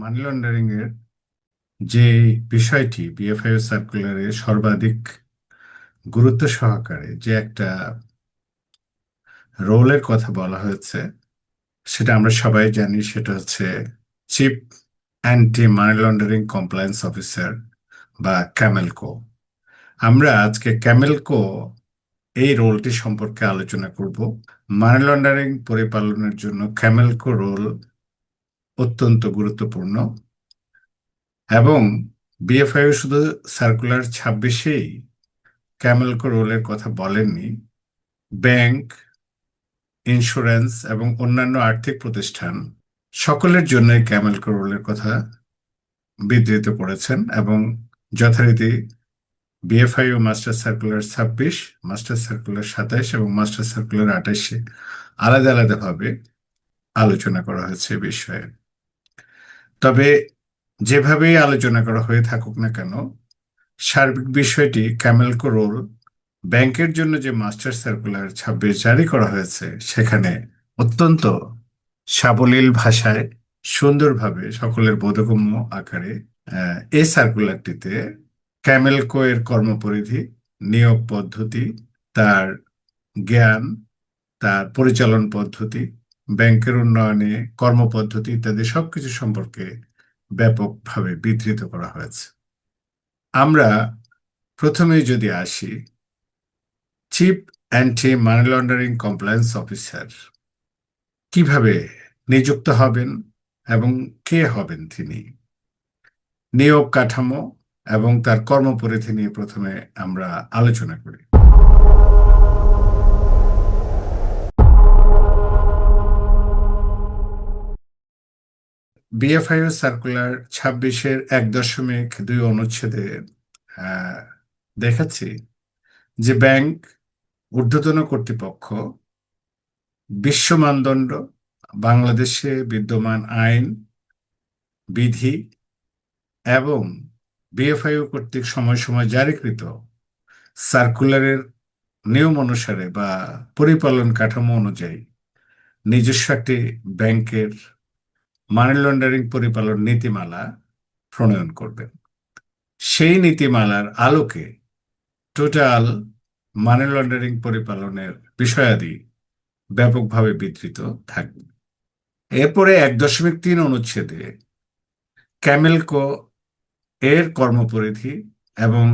Money laundering এর যে বিষয়টি বিএফআইও সার্কুলারে সর্বাধিক গুরুত্ব সহকারে যে একটা রোলের কথা বলা হয়েছে সেটা আমরা সবাই জানি, সেটা হচ্ছে chief anti money laundering compliance officer বা ক্যামেলকো। আমরা আজকে ক্যামেলকো এই রোলটি সম্পর্কে আলোচনা করব। মানি লন্ডারিং পরিপালনের জন্য ক্যামেলকো রোল অত্যন্ত গুরুত্বপূর্ণ এবং বিএফআইও শুধু সার্কুলার 26-এই ক্যামেলকো রোলের কথা বলেননি। ব্যাংক, ইন্স্যুরেন্স এবং অন্যান্য আর্থিক প্রতিষ্ঠান সকলের জন্যই ক্যামেলকো রোলের কথা বিধৃত করেছেন এবং যথারীতি BFIO master circular 26, master circular 27 এবং মাস্টার সার্কুলার 28-এ আলাদা আলাদাভাবে আলোচনা করা হয়েছে এ বিষয়ে। তবে যেভাবেই আলোচনা করা হয়ে থাকুক না কেন, সার্বিক বিষয়টি ক্যামেলকো রোল ব্যাংকের জন্য যে মাস্টার সার্কুলার 26 জারি করা হয়েছে সেখানে অত্যন্ত সাবলীল ভাষায় সুন্দরভাবে সকলের বোধগম্য আকারে এই সার্কুলারটিতে ক্যামেলকো এর কর্মপরিধি, নিয়োগ পদ্ধতি, তার জ্ঞান, তার পরিচালন পদ্ধতি, ব্যাংকের উন্নয়নে কর্মপদ্ধতি ইত্যাদি সবকিছু সম্পর্কে ব্যাপকভাবে বিধৃত করা হয়েছে। আমরা প্রথমেই যদি আসি, chief anti money laundering compliance officer কিভাবে নিযুক্ত হবেন এবং কে হবেন তিনি, নিয়োগ কাঠামো এবং তার কর্মপরিধি নিয়ে প্রথমে আমরা আলোচনা করি। বিএফআইও সার্কুলার 26-এর 1.2 অনুচ্ছেদে আহ, দেখাচ্ছি যে ব্যাংক ঊর্ধ্বতন কর্তৃপক্ষ বিশ্ব মানদণ্ড, বাংলাদেশে বিদ্যমান আইন বিধি এবং বিএফআইও কর্তৃক সময় সময় জারিকৃত সার্কুলারের নিয়ম অনুসারে বা পরিপালন কাঠামো অনুযায়ী নিজস্ব একটি ব্যাংকের মানি লন্ডারিং পরিপালন নীতিমালা প্রণয়ন করবেন। সেই নীতিমালার আলোকে টোটাল মানি লন্ডারিং পরিপালনের বিষয়াদি ব্যাপকভাবে বিধৃত থাকবে। এরপরে 1.3 অনুচ্ছেদে ক্যামেলকো এর কর্মপরিধি এবং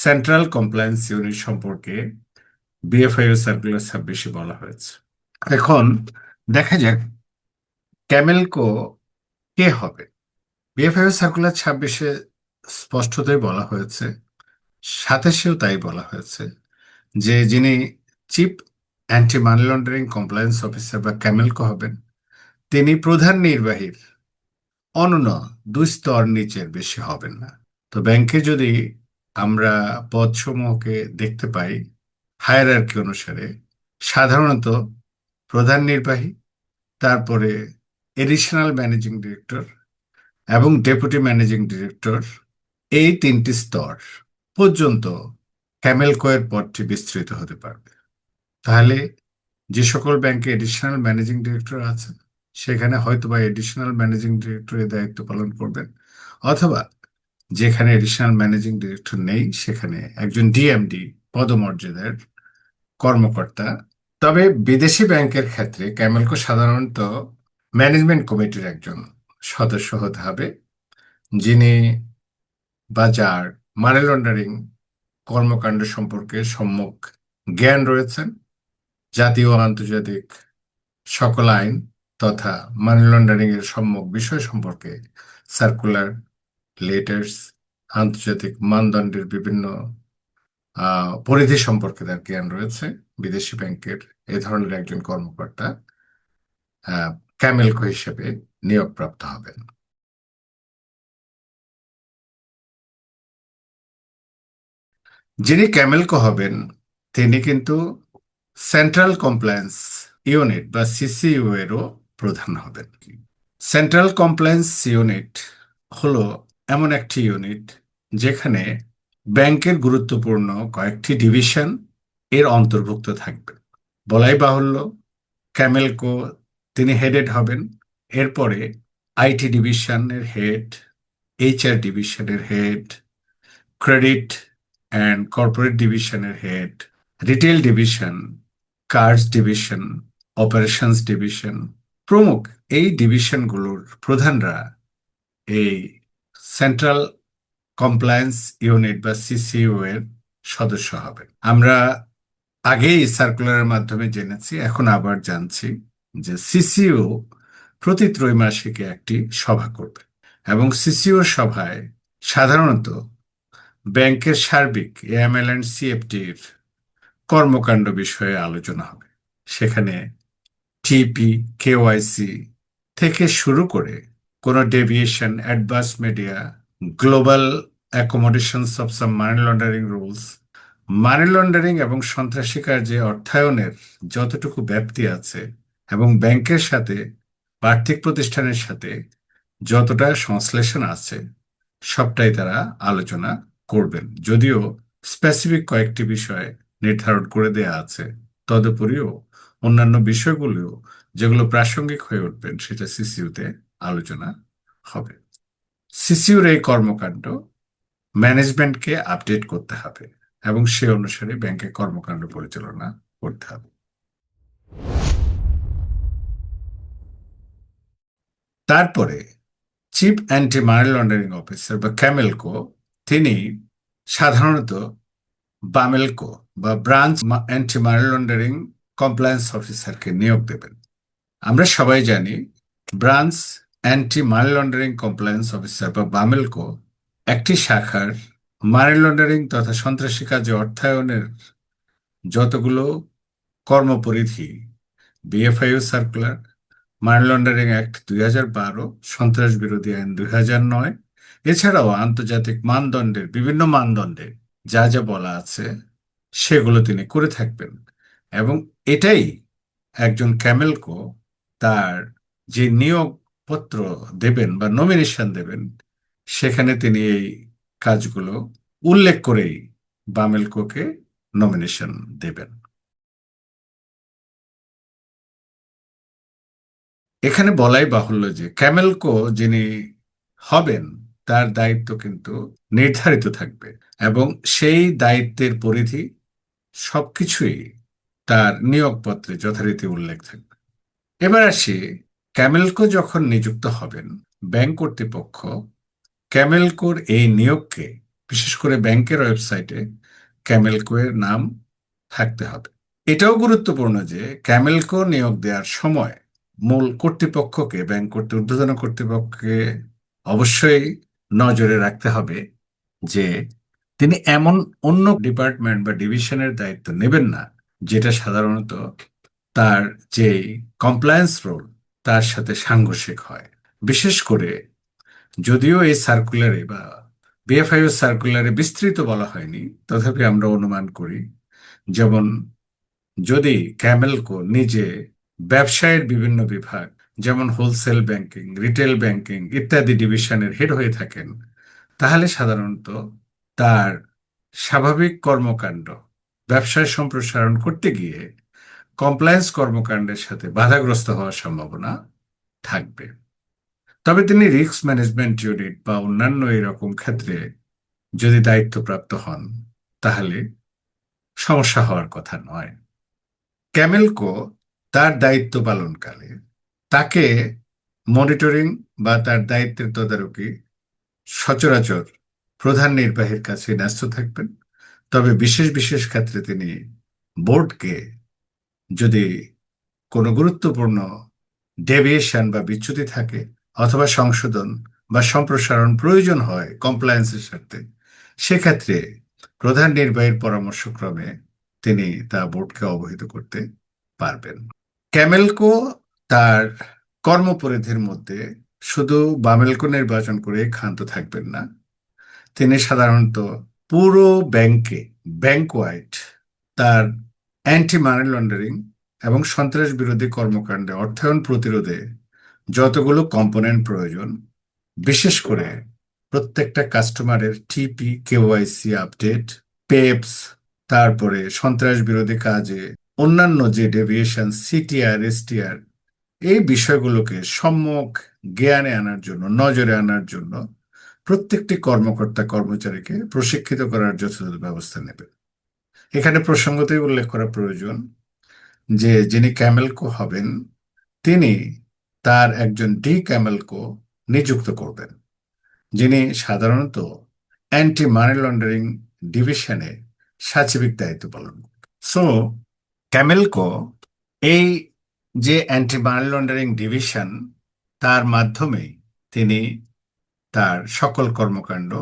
সেন্ট্রাল কমপ্লায়েন্স ইউনিট সম্পর্কে বিএফআইও সার্কুলার 26-এ বলা হয়েছে। এখন দেখা যাক ক্যামেলকো কে হবে। বিএফআইও সার্কুলার 26-এ স্পষ্টতই বলা হয়েছে, 27-এও তাই বলা হয়েছে যে যিনি chief anti money laundering compliance officer বা ক্যামেলকো হবেন তিনি প্রধান নির্বাহীর অনন্য 2 স্তর নিচের বেশি হবেন না। তো ব্যাংকে যদি আমরা পদসমূহকে দেখতে পাই হায়ারার্কি অনুসারে, সাধারণত প্রধান নির্বাহী, তারপরে এডিশনাল ম্যানেজিং ডিরেক্টর এবং ডেপুটি ম্যানেজিং ডিরেক্টর, এই 3টি স্তর পর্যন্ত ক্যামেলকো-এর পদটি বিস্তৃত হতে পারবে। তাহলে যে সকল ব্যাংকে এডিশনাল ম্যানেজিং ডিরেক্টর আছে সেখানে হয়তোবা এডিশনাল ম্যানেজিং ডিরেক্টর এর দায়িত্ব পালন করবেন, অথবা যেখানে এডিশনাল ম্যানেজিং ডিরেক্টর নেই সেখানে একজন ডিএমডি পদমর্যাদার কর্মকর্তা। তবে বিদেশি ব্যাংকের ক্ষেত্রে ক্যামেলকো সাধারণত ম্যানেজমেন্ট কমিটির একজন সদস্য হতে হবে, যিনি বাজার মানি লন্ডারিং কর্মকাণ্ড সম্পর্কে সম্যক জ্ঞান রয়েছেন, জাতীয় ও আন্তর্জাতিক সকল আইন তথা মানি লন্ডারিং এর সম্যক বিষয় সম্পর্কে সার্কুলার, লেটার্স, আন্তর্জাতিক মানদণ্ডের বিভিন্ন পরিধি সম্পর্কে তার জ্ঞান রয়েছে। বিদেশি ব্যাংকের এ ধরনের একজন কর্মকর্তা ক্যামেলকো হিসেবে নিয়োগপ্রাপ্ত হবেন। যিনি ক্যামেলকো হবেন তিনি কিন্তু সেন্ট্রাল কমপ্লায়েন্স ইউনিট বা সিসিইউ এরও প্রধান হবেন। সেন্ট্রাল কমপ্লায়েন্স ইউনিট হলো এমন একটি ইউনিট যেখানে ব্যাংকের গুরুত্বপূর্ণ কয়েকটি ডিভিশন এর অন্তর্ভুক্ত থাকবে। বলাই বাহুল্য ক্যামেলকো তিনি হেডেড হবেন। এরপরে আইটি ডিভিশনের হেড, এইচআর ডিভিশনের হেড, ক্রেডিট অ্যান্ড কর্পোরেট ডিভিশনের head, retail division, cars division, operations division প্রমুখ এই ডিভিশনগুলোর প্রধানরা এই সেন্ট্রাল কমপ্লায়েন্স ইউনিট বা সিসিইউ এর সদস্য হবেন। আমরা আগেই সার্কুলারের মাধ্যমে জেনেছি, এখন আবার জানছি যে সিসিইউ প্রতি ত্রৈমাসিকে একটি সভা করবে এবং সিসিইউ সভায় সাধারণত ব্যাংকের সার্বিক এএমএল অ্যান্ড সিএফটির কর্মকাণ্ড বিষয়ে আলোচনা হবে। সেখানে টিপি, কেওয়াইসি থেকে শুরু করে কোনো deviation, advance media, global accommodations of some money laundering rules, money laundering এবং সন্ত্রাসী কার্যে অর্থায়নের যতটুকু ব্যাপ্তি আছে এবং ব্যাংকের সাথে বা আর্থিক প্রতিষ্ঠানের সাথে যতটা সংশ্লেষণ আছে সবটাই তারা আলোচনা করবেন। যদিও স্পেসিফিক কয়েকটি বিষয় নির্ধারণ করে দেয়া আছে, তদুপরিও অন্যান্য বিষয়গুলিও যেগুলো প্রাসঙ্গিক হয়ে উঠবেন সেটা সিসিইউতে আলোচনা হবে। সিসিইউর এই কর্মকাণ্ড ম্যানেজমেন্টকে আপডেট করতে হবে এবং সে অনুসারে ব্যাংকের কর্মকাণ্ড পরিচালনা করতে হবে। তারপরে chief anti money laundering officer বা ক্যামেলকো, তিনি সাধারণত বামেলকো বা branch anti money laundering compliance অফিসারকে নিয়োগ দেবেন। আমরা সবাই জানি branch anti money laundering compliance officer বা বামেলকো একটি শাখার মানি লন্ডারিং তথা সন্ত্রাসী কাজে অর্থায়নের যতগুলো কর্মপরিধি, BFIU circular, money laundering act 2012, সন্ত্রাস বিরোধী আইন 2009, এছাড়াও আন্তর্জাতিক মানদণ্ডের বিভিন্ন মানদণ্ডে যা যা বলা আছে সেগুলো তিনি করে থাকবেন। এবং এটাই একজন ক্যামেলকো তার যে নিয়োগপত্র দেবেন বা নমিনেশন দেবেন সেখানে তিনি এই কাজগুলো উল্লেখ করেই বামেলকোকে নমিনেশন দেবেন। এখানে বলাই বাহুল্য যে ক্যামেলকো যিনি হবেন তার দায়িত্ব কিন্তু নির্ধারিত থাকবে এবং সেই দায়িত্বের পরিধি সবকিছুই তার নিয়োগপত্রে যথারীতি উল্লেখ থাকবে। এবার আসি, ক্যামেলকো যখন নিযুক্ত হবেন, ব্যাংক কর্তৃপক্ষ ক্যামেলকোর এই নিয়োগকে, বিশেষ করে ব্যাংকের ওয়েবসাইটে ক্যামেলকো এর নাম থাকতে হবে। এটাও গুরুত্বপূর্ণ যে ক্যামেলকো নিয়োগ দেওয়ার সময় মূল কর্তৃপক্ষকে, ব্যাংক ঊর্ধ্বতন কর্তৃপক্ষকে অবশ্যই নজরে রাখতে হবে যে তিনি এমন অন্য ডিপার্টমেন্ট বা ডিভিশনের দায়িত্ব নেবেন না যেটা সাধারণত তার যে কমপ্লায়েন্স রোল তার সাথে সাংঘর্ষিক হয়। বিশেষ করে যদিও এই সার্কুলারে বা বিএফআইও সার্কুলারে বিস্তৃত বলা হয়নি, তথাপি আমরা অনুমান করি, যেমন যদি ক্যামেলকো নিজে ব্যবসায়ের বিভিন্ন বিভাগ যেমন হোলসেল ব্যাংকিং, রিটেল ব্যাংকিং ইত্যাদি ডিভিশনের হেড হয়ে থাকেন, তাহলে সাধারণত তার স্বাভাবিক কর্মকাণ্ড ব্যবসায় সম্প্রসারণ করতে গিয়ে কমপ্লায়েন্স কর্মকাণ্ডের সাথে বাধাগ্রস্ত হওয়ার সম্ভাবনা থাকবে। তবে তিনি রিস্ক ম্যানেজমেন্ট ইউনিট বা অন্যান্য এরকম ক্ষেত্রে যদি দায়িত্বপ্রাপ্ত হন তাহলে সমস্যা হওয়ার কথা নয়। ক্যামেলকো তার দায়িত্ব পালনকালে তাকে মনিটরিং বা তার দায়িত্বের তদারকি সচরাচর প্রধান নির্বাহীর কাছে ন্যস্ত থাকবেন। তবে বিশেষ বিশেষ ক্ষেত্রে তিনি বোর্ডকে যদি কোনো গুরুত্বপূর্ণ ডেভিয়েশন বা বিচ্যুতি থাকে অথবা সংশোধন বা সম্প্রসারণ প্রয়োজন হয় কমপ্লায়েন্সের সাথে, সেক্ষেত্রে প্রধান নির্বাহীর পরামর্শক্রমে তিনি তা বোর্ডকে অবহিত করতে পারবেন। ক্যামেলকো তার কর্মপরিধির মধ্যে শুধু বামেলকো নির্বাচন করে ক্ষান্ত থাকবেন না, তিনি সাধারণত পুরো ব্যাংকে, ব্যাংক ওয়াইড তার অ্যান্টি মানি লন্ডারিং এবং সন্ত্রাস বিরোধী কর্মকাণ্ডে অর্থায়ন প্রতিরোধে যতগুলো কম্পোনেন্ট প্রয়োজন, বিশেষ করে প্রত্যেকটা কাস্টমারের টিপি, কেওয়াইসি আপডেট, পেপস, তারপরে সন্ত্রাস বিরোধী কাজে অন্যান্য যে ডেভিয়েশন, সিটিআর, এসটিআর এই বিষয়গুলোকে সম্যক জ্ঞানে আনার জন্য, নজরে আনার জন্য প্রত্যেকটি কর্মকর্তা কর্মচারীকে প্রশিক্ষিত করার যথাযথ ব্যবস্থা নেবে। এখানে প্রসঙ্গতই উল্লেখ করা প্রয়োজন যে যিনি ক্যামেলকো হবেন তিনি তার একজন ডি ক্যামেলকো নিযুক্ত করবেন, যিনি সাধারণত অ্যান্টি মানি লন্ডারিং ডিভিশনে সাচিবিক দায়িত্ব পালন করেন। সো ক্যামেলকো এই যে অ্যান্টি মানি লন্ডারিং ডিভিশন, তার মাধ্যমেই তিনি তার সকল কর্মকাণ্ড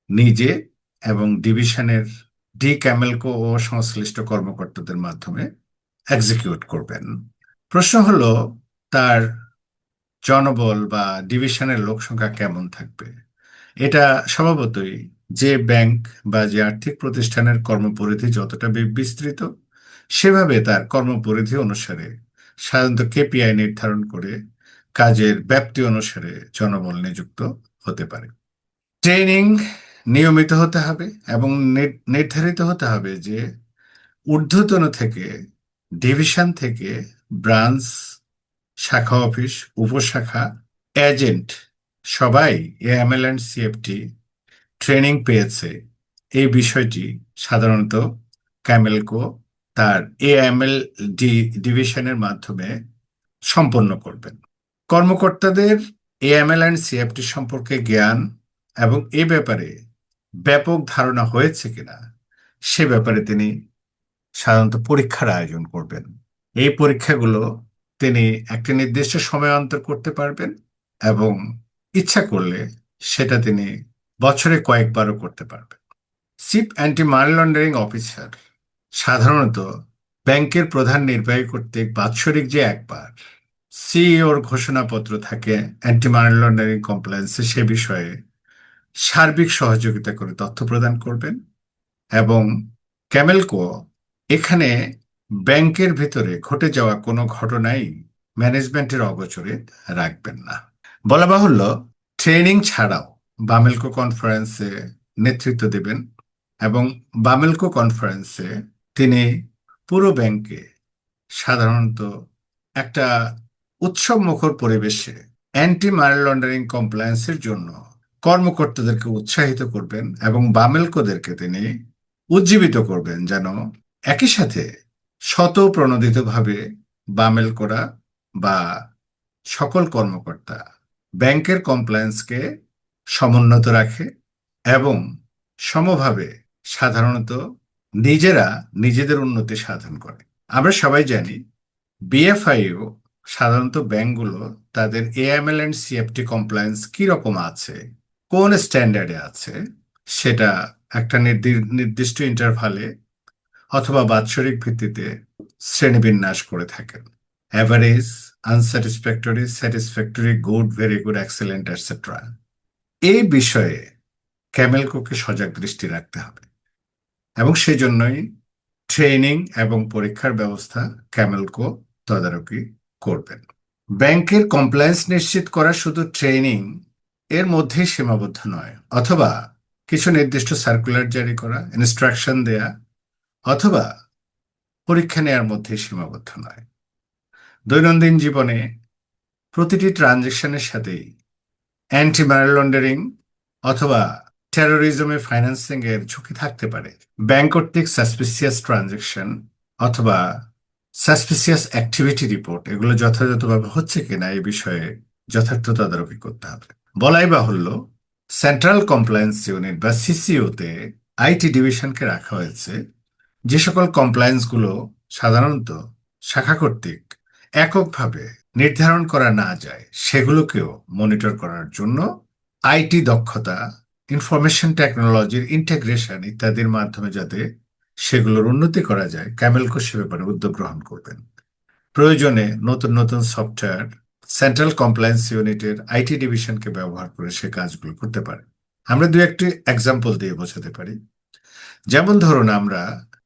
নিজে এবং ডিভিশনের ডি ক্যামেলকো ও সংশ্লিষ্ট কর্মকর্তাদের মাধ্যমে এক্সিকিউট করবেন। প্রশ্ন হলো, তার জনবল বা ডিভিশনের লোক সংখ্যা কেমন থাকবে? এটা স্বভাবতই যে ব্যাংক বা যে আর্থিক প্রতিষ্ঠানের কর্মপরিধি যতটা বিস্তৃত, সেভাবে তার কর্মপরিধি অনুসারে সাধারণত কেপিআই নির্ধারণ করে কাজের ব্যাপ্তি অনুসারে জনবল নিযুক্ত হতে পারে। ট্রেনিং নিয়মিত হতে হবে এবং নির্ধারিত হতে হবে যে ঊর্ধ্বতন থেকে, ডিভিশন থেকে, ব্রাঞ্চ, শাখা অফিস, উপশাখা, এজেন্ট সবাই এএমএল অ্যান্ড সিএফটি ট্রেনিং পেয়েছে। এই বিষয়টি সাধারণত ক্যামেলকো তার এএমএল ডিভিশনের মাধ্যমে সম্পন্ন করবেন। কর্মকর্তাদের এএমএল অ্যান্ড সিএফটি সম্পর্কে জ্ঞান এবং এ ব্যাপারে ব্যাপক ধারণা হয়েছে কিনা সে ব্যাপারে তিনি সাধারণত পরীক্ষার আয়োজন করবেন। এই পরীক্ষাগুলো তিনি একটি নির্দিষ্ট সময় অন্তর করতে পারবেন এবং ইচ্ছা করলে সেটা তিনি বছরে কয়েকবারও করতে পারবেন। Chief anti money laundering officer সাধারণত ব্যাংকের প্রধান নির্বাহী কর্তৃক বাৎসরিক যে একবার সিইওর ঘোষণাপত্র থাকে অ্যান্টি মানি লন্ডারিং কমপ্লায়েন্সে, সে বিষয়ে সার্বিক সহযোগিতা করে তথ্য প্রদান করবেন। এবং ক্যামেলকো এখানে ব্যাংকের ভিতরে ঘটে যাওয়া কোনো ঘটনাই ম্যানেজমেন্টের অগোচরে রাখবেন না। বলা বাহুল্য, ট্রেনিং ছাড়াও বামেলকো কনফারেন্সে নেতৃত্ব দেবেন এবং বামেলকো কনফারেন্সে তিনি পুরো ব্যাংকে সাধারণত একটা উৎসব মুখর পরিবেশে অ্যান্টি মানি লন্ডারিং কমপ্লায়েন্সের জন্য কর্মকর্তাদেরকে উৎসাহিত করবেন এবং বামেলকোদেরকে তিনি উজ্জীবিত করবেন যেন একই সাথে স্বতঃপ্রণোদিতভাবে বামেলকোরা বা সকল কর্মকর্তা ব্যাংকের কমপ্লায়েন্সকে সমুন্নত রাখে এবং সমভাবে সাধারণত নিজেরা নিজেদের উন্নতি সাধন করে। আমরা সবাই জানি বিএফআইও সাধারণত ব্যাংকগুলো তাদের এএমএল অ্যান্ড সিএফটি কমপ্লায়েন্স কি রকম আছে, কোন স্ট্যান্ডার্ডে আছে, সেটা একটা নির্দিষ্ট ইন্টারভালে অথবা বাৎসরিক ভিত্তিতে শ্রেণীবিন্যাস করে থাকেন। Average, আনস্যাটিসফ্যাক্টরি, satisfactory, good, very good, excellent, etcetera. এই বিষয়ে ক্যামেলকোকে সজাগ দৃষ্টি রাখতে হবে এবং সেজন্যই ট্রেনিং এবং পরীক্ষার ব্যবস্থা ক্যামেলকো তদারকি করবেন। ব্যাংকের কমপ্লায়েন্স নিশ্চিত করা শুধু ট্রেনিং এর মধ্যেই সীমাবদ্ধ নয়, অথবা কিছু নির্দিষ্ট সার্কুলার জারি করা, ইনস্ট্রাকশন দেয়া অথবা পরীক্ষা নেওয়ার মধ্যেই সীমাবদ্ধ নয়। দৈনন্দিন জীবনে প্রতিটি ট্রানজেকশনের সাথেই অ্যান্টি মানি লন্ডারিং অথবা টেরোরিজমে ফাইন্যান্সিং এর ঝুঁকি থাকতে পারে। ব্যাংক কর্তৃক সাসপিসিয়াস ট্রানজেকশন অথবা সাসপিসিয়াস অ্যাক্টিভিটি রিপোর্ট এগুলো যথাযথভাবে হচ্ছে কিনা এই বিষয়ে যথার্থ তদারকি করতে হবে। বলাই বাহুল্য, সেন্ট্রাল কমপ্লায়েন্স ইউনিট বা সিসিইউতে আইটি ডিভিশনকে রাখা হয়েছে। যে সকল কমপ্লায়েন্সগুলো সাধারণত শাখা কর্তৃক এককভাবে নির্ধারণ করা না যায় সেগুলোকেও মনিটর করার জন্য আইটি দক্ষতা, ইনফরমেশন টেকনোলজির ইন্টিগ্রেশন ইত্যাদির মাধ্যমে যাতে সেগুলোর উন্নতি করা যায়, ক্যামেলকো সে ব্যাপারে উদ্যোগ গ্রহণ করবেন। প্রয়োজনে নতুন নতুন সফটওয়্যার সেন্ট্রাল কমপ্লায়েন্স ইউনিটের আইটি ডিভিশনকে ব্যবহার করে সে কাজগুলো করতে পারে। আমরা দু একটি এক্সাম্পল দিয়ে বোঝাতে পারি। যেমন ধরুন, আমরা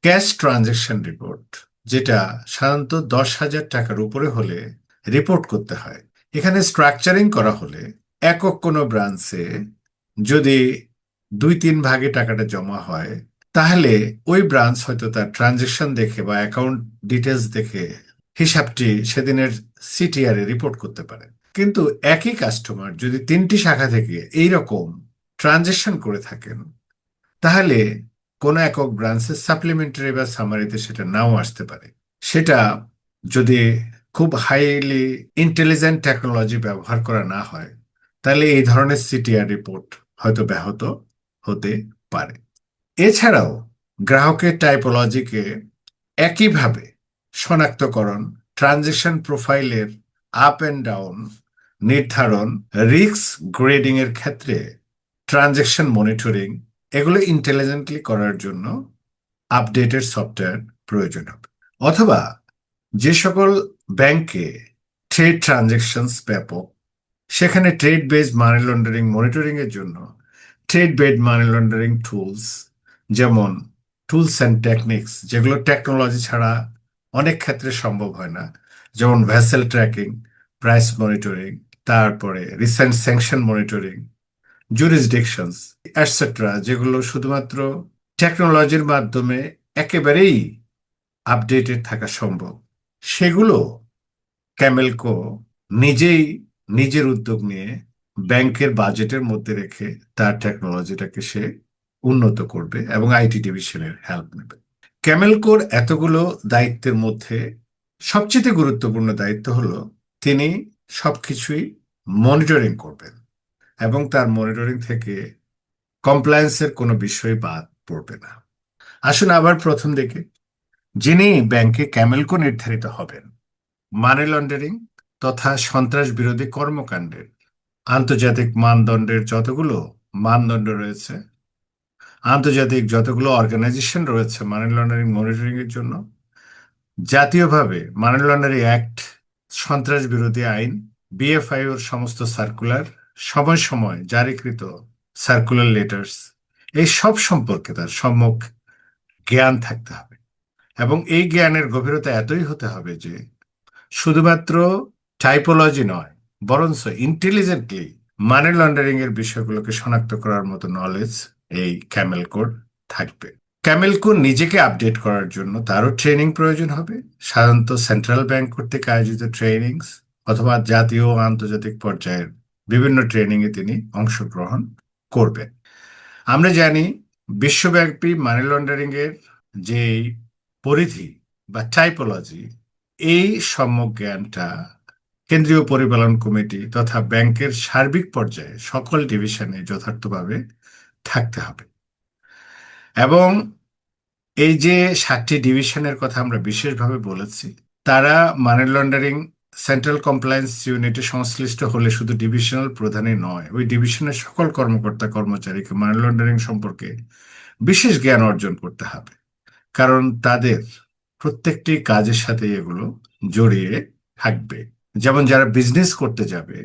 ক্যাশ ট্রানজেকশন রিপোর্ট, যেটা সাধারণত 10,000 টাকার উপরে হলে রিপোর্ট করতে হয়, এখানে স্ট্রাকচারিং করা হলে একক কোনো ব্রাঞ্চে যদি 2-3 ভাগে টাকাটা জমা হয়, তাহলে ওই ব্রাঞ্চ হয়তো তার ট্রানজেকশন দেখে বা অ্যাকাউন্ট ডিটেলস দেখে হিসাবটি সেদিনের সিটিআর এ রিপোর্ট করতে পারেন। কিন্তু একই কাস্টমার যদি তিনটি শাখা থেকে এই রকম ট্রানজেকশন করে থাকেন, তাহলে কোনো একক ব্রাঞ্চের সাপ্লিমেন্টারি বা সামারিতে সেটা নাও আসতে পারে। সেটা যদি খুব হাইলি ইন্টেলিজেন্ট টেকনোলজি ব্যবহার করা না হয়, তাহলে এই ধরনের সিটিআর রিপোর্ট হয়তো ব্যাহত হতে পারে। এছাড়াও গ্রাহকের টাইপোলজিকে একইভাবে শনাক্তকরণ, ট্রানজেকশন প্রোফাইলের আপ অ্যান্ড ডাউন নির্ধারণ, রিস্ক গ্রেডিং এর ক্ষেত্রে ট্রানজেকশন মনিটরিং, এগুলো ইন্টেলিজেন্টলি করার জন্য আপডেটেড সফটওয়্যার প্রয়োজন হবে। অথবা যে সকল ব্যাংকে ট্রেড ট্রানজেকশনস ব্যাপক, সেখানে trade based money laundering monitoring এর জন্য trade based money laundering tools, যেমন টুলস অ্যান্ড টেকনিক্স, যেগুলো টেকনোলজি ছাড়া অনেক ক্ষেত্রে সম্ভব হয় না, যেমন ভেসেল ট্র্যাকিং, প্রাইস মনিটরিং, তারপরে রিসেন্ট স্যাংশন মনিটরিং, জুরিসডিকশনস অ্যাটসেট্রা, যেগুলো শুধুমাত্র টেকনোলজির মাধ্যমে একেবারেই আপডেটেড থাকা সম্ভব, সেগুলো ক্যামেলকো নিজেই নিজের উদ্যোগ নিয়ে ব্যাংকের বাজেটের মধ্যে রেখে তার টেকনোলজিটাকে সে উন্নত করবে এবং আইটি ডিভিশনের হেল্প নেবে। ক্যামেলকোর এতগুলো দায়িত্বের মধ্যে সবচেয়ে গুরুত্বপূর্ণ দায়িত্ব হলো তিনি সবকিছুই মনিটরিং করবেন এবং তার মনিটরিং থেকে কমপ্লায়েন্সের কোনো বিষয় বাদ পড়বে না। আসুন আবার প্রথম দিকে, যিনি ব্যাংকে ক্যামেলকো নির্ধারিত হবেন মানি লন্ডারিং তথা সন্ত্রাস বিরোধী কর্মকাণ্ডের আন্তর্জাতিক মানদণ্ডের যতগুলো মানদণ্ড রয়েছে, আন্তর্জাতিক যতগুলো অর্গানাইজেশন রয়েছে মানি লন্ডারিং মনিটরিং এর জন্য, জাতীয়ভাবে মানি লন্ডারিং অ্যাক্ট, সন্ত্রাস বিরোধী আইন, বিএফআইওর সমস্ত সার্কুলার, সময় সময় জারিকৃত সার্কুলার লেটার্স, এই সব সম্পর্কে তার সম্যক জ্ঞান থাকতে হবে। এবং এই জ্ঞানের গভীরতা এতই হতে হবে যে শুধুমাত্র টাইপোলজি নয়, বরঞ্চ ইন্টেলিজেন্টলি মানি লন্ডারিং এর বিষয়গুলোকে শনাক্ত করার মতো নলেজ এই ক্যামেলকোর থাকবে। ক্যামেলকো নিজেকে আপডেট করার জন্য তারও ট্রেনিং প্রয়োজন হবে, সাধারণত সেন্ট্রাল ব্যাংক কর্তৃক আয়োজিত ট্রেনিংস অথবা জাতীয় ও আন্তর্জাতিক পর্যায়ের বিভিন্ন ট্রেনিং এ তিনি অংশগ্রহণ করবেন। আমরা জানি বিশ্বব্যাপী মানি লন্ডারিং এর যে পরিধি বা টাইপোলজি, এই সম্যক জ্ঞানটা কেন্দ্রীয় পরিচালন কমিটি তথা ব্যাংকের সার্বিক পর্যায়ে সকল ডিভিশনে যথার্থভাবে থাকতে হবে। এবং এই যে 7টি ডিভিশনের কথা আমরা বিশেষভাবে বলেছি, তারা মানি লন্ডারিং সেন্ট্রাল কমপ্লায়েন্স ইউনিটে সংশ্লিষ্ট হলে শুধু ডিভিশনাল প্রধানই নয়, ওই ডিভিশনের সকল কর্মকর্তা কর্মচারীকে মানি লন্ডারিং সম্পর্কে বিশেষ জ্ঞান অর্জন করতে হবে, কারণ তাদের প্রত্যেকটি কাজের সাথে এগুলো জড়িয়ে থাকবে। যেমন যারা বিজনেস করতে যাবে,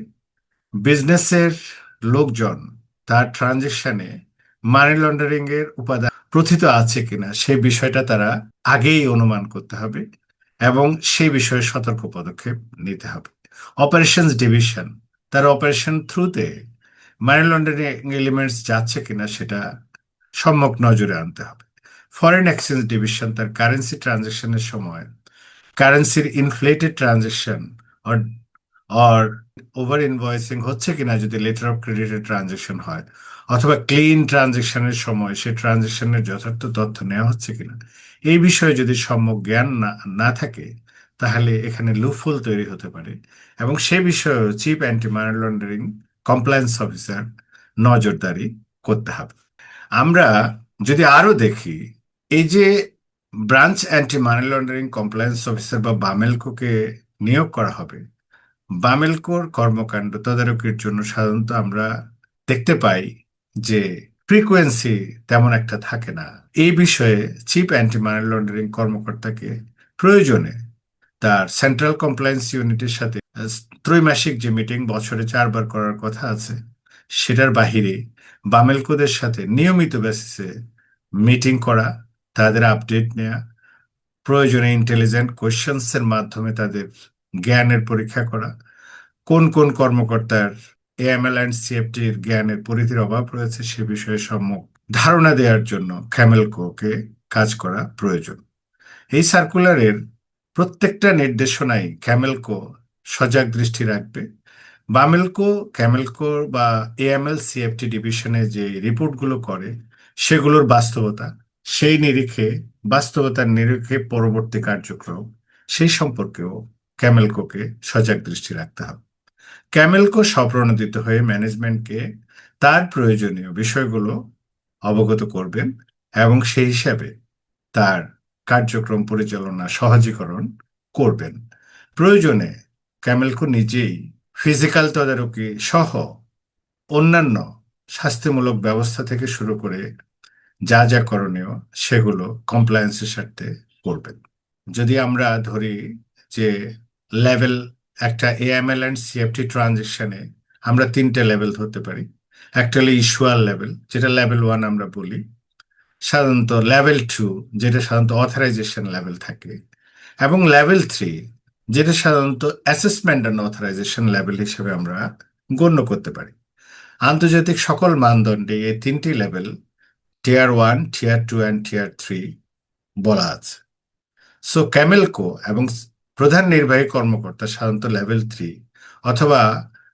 বিজনেসের লোকজন তার ট্রানজেকশনে মানি লন্ডারিং এর উপাদান প্রথিত আছে কিনা সেই বিষয়টা তারা আগেই অনুমান করতে হবে এবং সেই বিষয়ে সতর্ক পদক্ষেপ নিতে হবে। অপারেশনস ডিভিশন তার অপারেশন থ্রুতে মানি লন্ডারিং এলিমেন্টস যাচ্ছে কিনা সেটা সম্যক নজরে আনতে হবে। ফরেন এক্সচেঞ্জ ডিভিশন তার কারেন্সি ট্রানজেকশনের সময় কারেন্সির inflated transaction or over invoicing হচ্ছে কিনা যদি লেটার অফ ক্রেডিটের ট্রানজেকশন হয়, অথবা ক্লিন ট্রানজেকশনের সময় সেই ট্রানজেকশনের যথার্থ তথ্য নেওয়া হচ্ছে কিনা, এই বিষয়ে যদি সম্যক জ্ঞান না থাকে, তাহলে এখানে লুফহোল তৈরি হতে পারে এবং সে বিষয়ে chief anti money laundering compliance officer নজরদারি করতে হবে। আমরা যদি আরো দেখি, এই যে branch anti money laundering compliance officer বা বামেলকোকে নিয়োগ করা হবে, বামেলকোর কর্মকাণ্ড তদারকির জন্য সাধারণত আমরা দেখতে পাই যে ফ্রিকোয়েন্সি তেমন একটা থাকে না। এই বিষয়ে চিফ অ্যান্টি মানি লন্ডারিং কর্মকর্তাকে প্রয়োজনে তার সেন্ট্রাল কমপ্লায়েন্স ইউনিটের সাথে ত্রৈমাসিক যে মিটিং বছরে 4বার করার কথা আছে, সেটার বাহিরে বামেলকোদের সাথে নিয়মিত বেসিসে মিটিং করা, তাদের আপডেট নেওয়া, প্রয়োজনে ইন্টেলিজেন্ট কোয়েশ্চেন্স এর মাধ্যমে তাদের জ্ঞানের পরীক্ষা করা, কোন কোন কর্মকর্তার এএমএল অ্যান্ড সিএফটির জ্ঞানের পরিধির অভাব রয়েছে সে বিষয়ে সম্যক ধারণা দেওয়ার জন্য ক্যামেলকোকে কাজ করা প্রয়োজন। এই সার্কুলারের প্রত্যেকটা নির্দেশনায় ক্যামেলকো সজাগ দৃষ্টি রাখবে। বামেলকো, ক্যামেলকো বা এএমএল সিএফটি ডিভিশনে যে রিপোর্টগুলো করে সেগুলোর বাস্তবতা, সেই নিরিখে, বাস্তবতার নিরিখে পরবর্তী কার্যক্রম, সেই সম্পর্কেও ক্যামেলকোকে সজাগ দৃষ্টি রাখতে হবে। ক্যামেলকো স্বপ্রণোদিত হয়ে ম্যানেজমেন্টকে তার প্রয়োজনীয় বিষয়গুলো অবগত করবেন এবং সেই হিসাবে তার কার্যক্রম পরিচালনা সহজীকরণ করবেন। প্রয়োজনে ক্যামেলকো নিজেই ফিজিক্যাল তদারকি সহ অন্যান্য শাস্তিমূলক ব্যবস্থা থেকে শুরু করে যা যা করণীয় সেগুলো কমপ্লায়েন্সের স্বার্থে করবেন। যদি আমরা ধরি যে লেভেল, একটা এএমএল অ্যান্ড সিএফটি ট্রানজেকশনে আমরা তিনটে লেভেল ধরতে পারি। একটা হলো ইস্যুয়ার লেভেল, যেটা লেভেল 1 আমরা বলি। সাধারণত লেভেল 2, যেটা সাধারণত অথরাইজেশন লেভেল থাকে, এবং লেভেল 3, যেটা সাধারণত অ্যাসেসমেন্ট অ্যান্ড অথরাইজেশন লেভেল হিসেবে আমরা গণ্য করতে পারি। আন্তর্জাতিক সকল মানদণ্ডে এই তিনটি level tear 1, tear 2 and tear 3 বলা আছে। সো ক্যামেলকো এবং প্রধান নির্বাহী কর্মকর্তা সাধারণত লেভেল 3 অথবা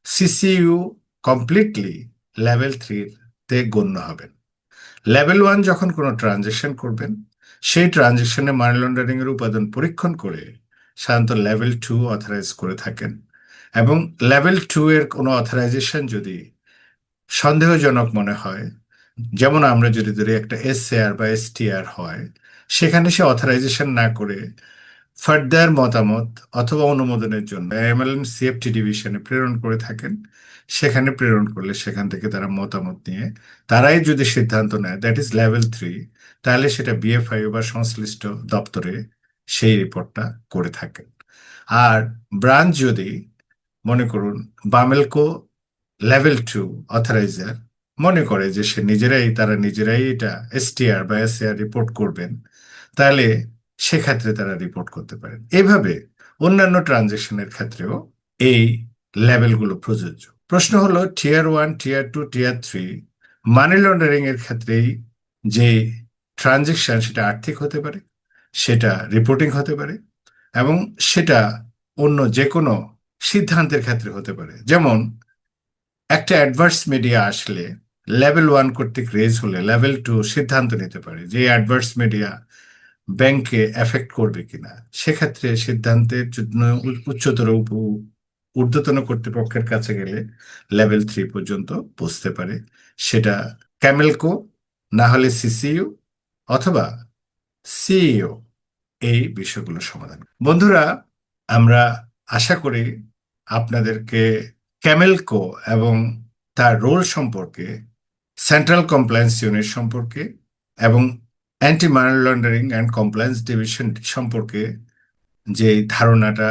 সিসিইউ কমপ্লিটলি লেভেল 3 তে গণ্য হবেন। লেভেল 1 যখন কোনো ট্রানজেকশন করবেন, সেই ট্রানজেকশনে মানি লন্ডারিং এর উপাদান পরীক্ষণ করে সাধারণত লেভেল 2 অথরাইজ করে থাকেন, এবং লেভেল 2 এর কোনো অথরাইজেশন যদি সন্দেহজনক মনে হয়, যেমন আমরা যদি ধরি একটা এসএআর বা এসটিআর হয়, সেখানে সে অথরাইজেশন না করে ফার্দার মতামত অথবা অনুমোদনের জন্য এমএলএন সিএফটি ডিভিশনে প্রেরণ করে থাকেন। সেখানে প্রেরণ করলে সেখান থেকে তারা মতামত নিয়ে তারাই যদি সিদ্ধান্ত নেয় দ্যাট ইজ লেভেল 3, তাহলে সেটা বিএফআই বা সংশ্লিষ্ট দপ্তরে সেই রিপোর্টটা করে থাকেন। আর ব্রাঞ্চ যদি, মনে করুন বামেলকো লেভেল 2 অথরাইজার মনে করে যে সে তারা নিজেরাই এটা এসটিআর বা এসএআর রিপোর্ট করবেন, তাহলে সেক্ষেত্রে তারা রিপোর্ট করতে পারেন। এভাবে অন্যান্য ট্রানজেকশনের ক্ষেত্রেও এই লেভেলগুলো প্রযোজ্য। প্রশ্ন হলো টিয়ার 1, টিয়ার 2, টিয়ার 3 মানি লন্ডারিং এর ক্ষেত্রেই যে ট্রানজেকশন, সেটা আর্থিক হতে পারে, সেটা রিপোর্টিং হতে পারে, এবং সেটা অন্য যে কোনো সিদ্ধান্তের ক্ষেত্রে হতে পারে। যেমন একটা অ্যাডভার্স মিডিয়া আসলে লেভেল 1 কর্তৃক রেজ হলে লেভেল 2 সিদ্ধান্ত নিতে পারে যে অ্যাডভার্স মিডিয়া ব্যাংকে এফেক্ট করবে কিনা। সেক্ষেত্রে সিদ্ধান্তের জন্য উচ্চতর ঊর্ধ্বতন কর্তৃপক্ষের কাছে গেলে লেভেল 3 পর্যন্ত পৌঁছতে পারে। সেটা ক্যামেলকো, না হলে সিসিইউ অথবা সিইও এই বিষয়গুলো সমাধান। বন্ধুরা, আমরা আশা করি আপনাদেরকে ক্যামেলকো এবং তার রোল সম্পর্কে, সেন্ট্রাল কমপ্লায়েন্স ইউনিট সম্পর্কে এবং anti money laundering and compliance division সম্পর্কে যে ধারণাটা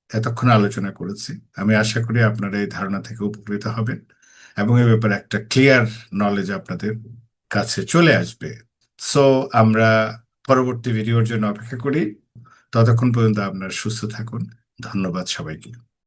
এতক্ষণ আলোচনা করেছি, আমি আশা করি আপনারা এই ধারণা থেকে উপকৃত হবেন এবং এ ব্যাপারে একটা ক্লিয়ার নলেজ আপনাদের কাছে চলে আসবে। সো আমরা পরবর্তী ভিডিওর জন্য অপেক্ষা করি। ততক্ষণ পর্যন্ত আপনারা সুস্থ থাকুন। ধন্যবাদ সবাইকে।